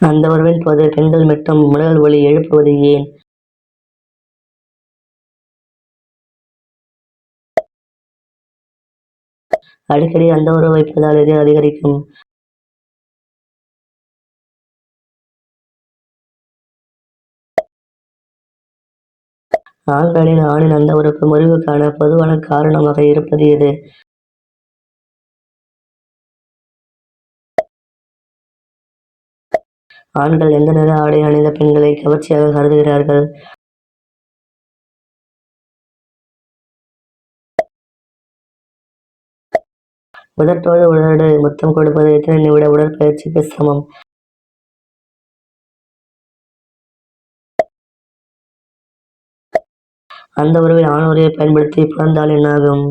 அந்த உறவின் போது பெண்கள் மட்டும் முழல் ஒலி எழுப்புவது ஏன்? அடிக்கடி அந்த உறவு வைப்பதால் எது அதிகரிக்கும்? ஆணின் அந்த உறவு முறிவுக்கான பொதுவான காரணமாக இருப்பது எது? ஆண்கள் எந்த நிற ஆடை அணிந்த பெண்களை கவர்ச்சியாக கருதுகிறார்கள்? உதட்டோடு உதடு முத்தம் கொடுப்பது எத்தனை நிமிட உடற்பயிற்சிக்கு சமம்? அந்த உறவில் ஆணுறையை பயன்படுத்தி புணர்ந்தால் என்னாகும்?